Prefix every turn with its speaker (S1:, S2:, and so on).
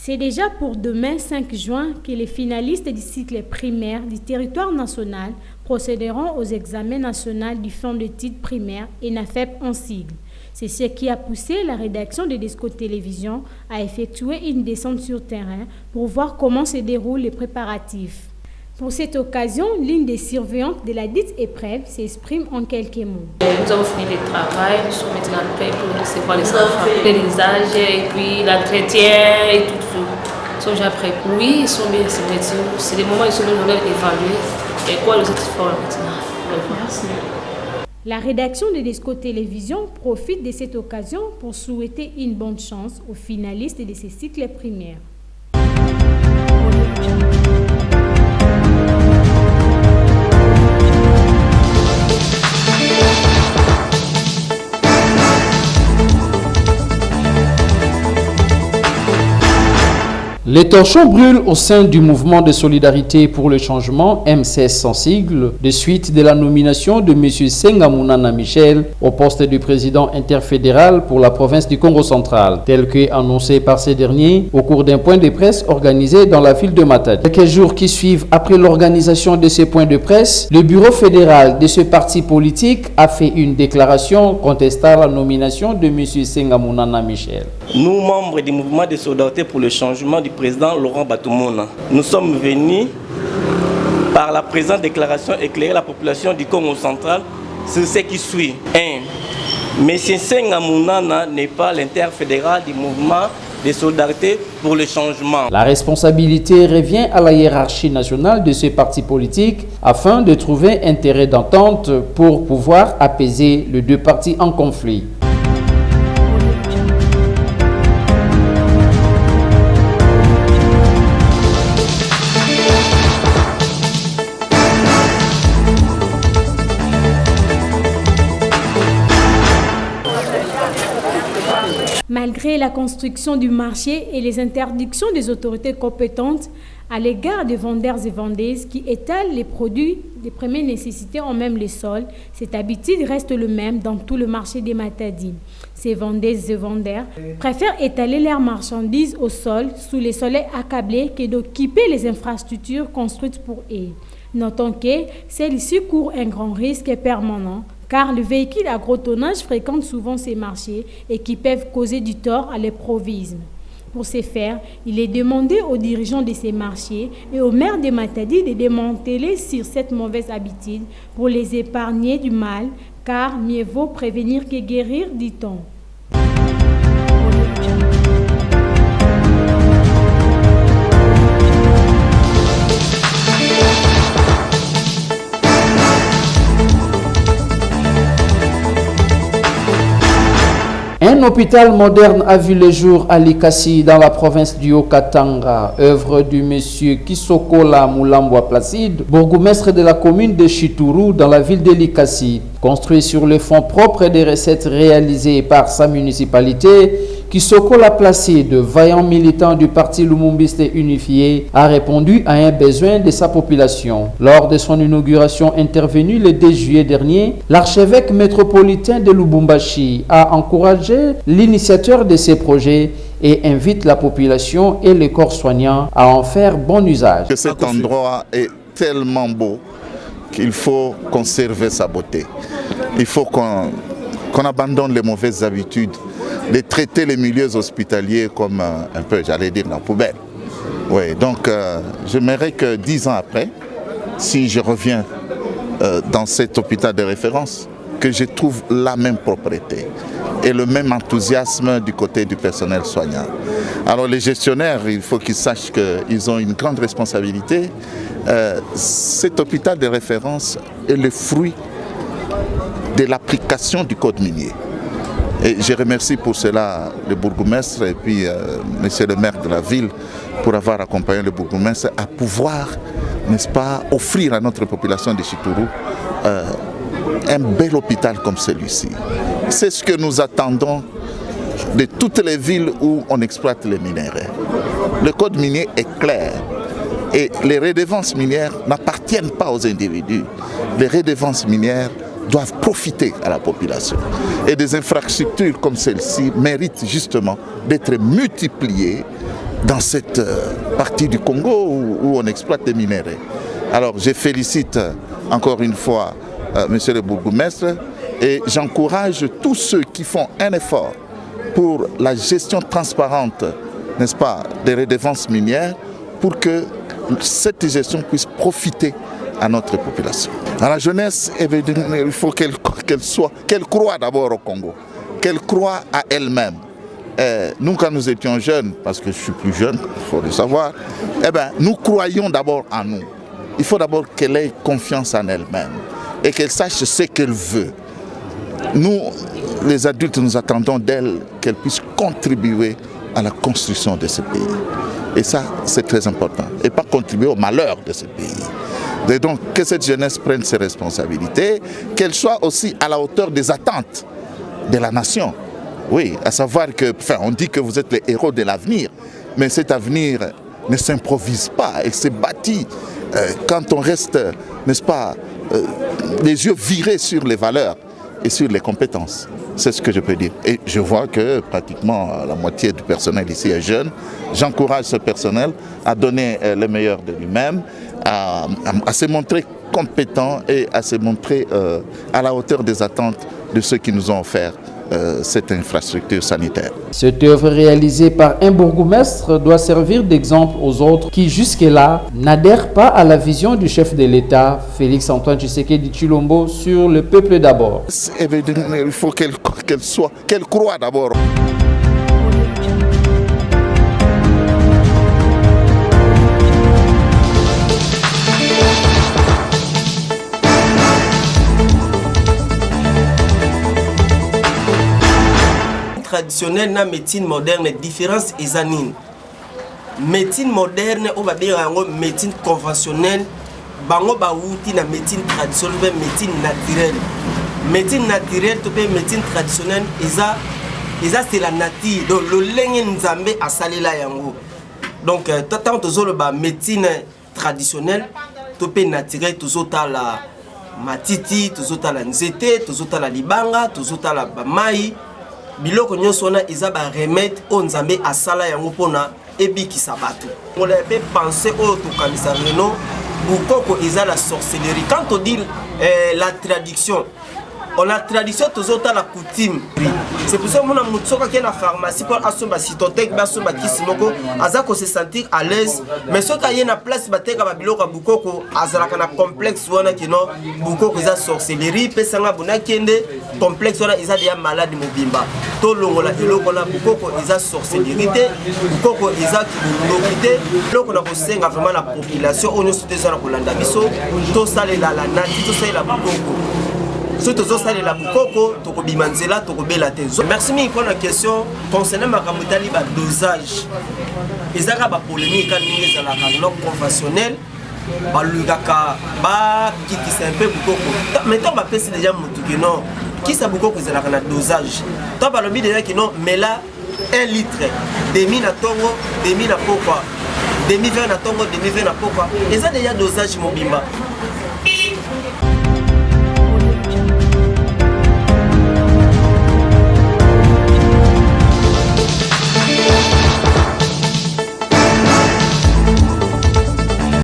S1: C'est déjà pour demain 5 juin que les finalistes du cycle primaire du territoire national procéderont aux examens nationaux du fonds de titres primaire ENAFEP en sigle. C'est ce qui a poussé la rédaction de Desco Télévision à effectuer une descente sur terrain pour voir comment se déroulent les préparatifs. Pour cette occasion, l'une des surveillantes de la dite épreuve s'exprime en quelques mots.
S2: Nous avons fini le travail, nous sommes maintenant prêts pour recevoir les enfants, l'élysage et puis l'entretien et tout. Ils sont déjà prêts. Oui, ils sont bien, c'est des moments où ils sont bien évalués. Et quoi, les autres font maintenant. Merci.
S1: La rédaction de Desco Télévision profite de cette occasion pour souhaiter une bonne chance aux finalistes de ces cycles primaires.
S3: Les torchons brûlent au sein du mouvement de solidarité pour le changement, MCS sans sigle, de suite de la nomination de M. Sengamunana Michel au poste du président interfédéral pour la province du Congo central, tel que annoncé par ces derniers au cours d'un point de presse organisé dans la ville de Matadi. Quelques jours qui suivent après l'organisation de ces points de presse, le bureau fédéral de ce parti politique a fait une déclaration contestant la nomination de M. Sengamunana Michel.
S4: Nous, membres du mouvement de solidarité pour le changement du président Laurent Batoumona, nous sommes venus par la présente déclaration éclairer la population du Congo central sur ce qui suit. 1. M. Sengamunana n'est pas l'interfédéral du mouvement de solidarité pour le changement.
S3: La responsabilité revient à la hiérarchie nationale de ce parti politique afin de trouver un terrain d'entente pour pouvoir apaiser les deux partis en conflit.
S1: Malgré la construction du marché et les interdictions des autorités compétentes à l'égard des vendeurs et vendeuses qui étalent les produits de première nécessité en même les sols, cette habitude reste le même dans tout le marché des Matadi. Ces vendeuses et vendeurs préfèrent étaler leurs marchandises au sol sous les soleils accablés que d'occuper les infrastructures construites pour eux. Notons que celles-ci courent un grand risque permanent car les véhicules à gros tonnage fréquentent souvent ces marchés et qui peuvent causer du tort à l'improvisme. Pour ce faire, il est demandé aux dirigeants de ces marchés et aux maires de Matadi de démanteler sur cette mauvaise habitude pour les épargner du mal, car mieux vaut prévenir que guérir, dit-on.
S3: Un hôpital moderne a vu le jour à Likasi dans la province du Haut-Katanga, œuvre du monsieur Kisokola Moulambwa Placide, bourgmestre de la commune de Chituru dans la ville de Likasi. Construit sur le fonds propre des recettes réalisées par sa municipalité, Kisokola Placide, vaillant militant du parti Lumumbiste unifié, a répondu à un besoin de sa population. Lors de son inauguration intervenue le 2 juillet dernier, l'archevêque métropolitain de Lubumbashi a encouragé l'initiateur de ces projets et invite la population et les corps soignants à en faire bon usage.
S5: Cet endroit est tellement beau qu'il faut conserver sa beauté. Il faut qu'on abandonne les mauvaises habitudes de traiter les milieux hospitaliers comme un peu, j'allais dire, la poubelle. Oui, donc j'aimerais que 10 ans après, si je reviens dans cet hôpital de référence, que je trouve la même propreté et le même enthousiasme du côté du personnel soignant. Alors les gestionnaires, il faut qu'ils sachent qu'ils ont une grande responsabilité. Cet hôpital de référence est le fruit de l'application du code minier. Et je remercie pour cela le bourgmestre et puis monsieur le maire de la ville pour avoir accompagné le bourgmestre à pouvoir, n'est-ce pas, offrir à notre population de Chituru un bel hôpital comme celui-ci. C'est ce que nous attendons de toutes les villes où on exploite les minéraux. Le code minier est clair et les redevances minières n'appartiennent pas aux individus. Les redevances minières doivent profiter à la population. Et des infrastructures comme celle-ci méritent justement d'être multipliées dans cette partie du Congo où on exploite des minéraux. Alors je félicite encore une fois monsieur le bourgmestre et j'encourage tous ceux qui font un effort pour la gestion transparente, n'est-ce pas, des redevances minières pour que cette gestion puisse profiter à notre population. À la jeunesse, il faut qu'elle croie d'abord au Congo, qu'elle croie à elle-même. Nous, quand nous étions jeunes, parce que je suis plus jeune, il faut le savoir, nous croyons d'abord en nous. Il faut d'abord qu'elle ait confiance en elle-même et qu'elle sache ce qu'elle veut. Nous, les adultes, nous attendons d'elle qu'elle puisse contribuer à la construction de ce pays. Et ça, c'est très important. Et pas contribuer au malheur de ce pays. Et donc, que cette jeunesse prenne ses responsabilités, qu'elle soit aussi à la hauteur des attentes de la nation. Oui, à savoir que, on dit que vous êtes les héros de l'avenir, mais cet avenir ne s'improvise pas, elle s'est bâtie quand on reste, n'est-ce pas, les yeux virés sur les valeurs et sur les compétences. C'est ce que je peux dire. Et je vois que pratiquement la moitié du personnel ici est jeune. J'encourage ce personnel à donner le meilleur de lui-même, à se montrer compétent et à se montrer à la hauteur des attentes de ceux qui nous ont offert cette infrastructure sanitaire.
S3: Cette œuvre réalisée par un bourgmestre doit servir d'exemple aux autres qui jusque-là n'adhèrent pas à la vision du chef de l'État, Félix Antoine Tshisekedi Tshilombo, sur le peuple d'abord.
S5: Il faut qu'elle croie d'abord.
S6: Traditionnelle na médecine moderne, différence eza nini? Médecine moderne o ba bira yango médecine conventionnelle, bango ba wuti na médecine traditionnelle, médecine naturelle. Médecine naturelle to pe médecine traditionnelle eza c'est la nature. Donc le lenge nzambe asalela yango. Donc tant tozolo ba médecine traditionnelle to pe naturelle tozota la matiti, tozota la nzete, tozota la libanga, tozota la mai. Biloko nyonso wana eza ba remède o nzambe asala yango pona ebikisa bato. On avait pensé au tokanisa reno bukoko eza la sorcellerie. Quand on dit la traduction, on a tradition tozota la coutume. C'est pour ça que mon mutsoka qui est la pharmacie pour asomba cytotec ba somba kisimoko azako se sentir à l'aise, mais ce qu'il y a na place bateka ba biloko bukoko azalaka na complexe wana kino bukoko eza sorcellerie pesanga bona kende complexe wana eza dia malade mobimba to longola eloko na bukoko eza sorcellerie te bukoko eza kibulokité loko na kosenga vraiment la population on se tezana kolanda biso to salela la nati to salela bukoko. La bukoko, merci pour la question concernant ma dosage. Les arabes polémiques quand conventionnel, qui c'est un peu bukoko. Mais toi, c'est déjà non. Qui ça bukoko dosage? Toi, le déjà qui non, mais là 1 litre, demi na tongo, demi na pourquoi. Demi-vin na tongo, demi-vin na pourquoi. Et ça déjà dosage mobimba.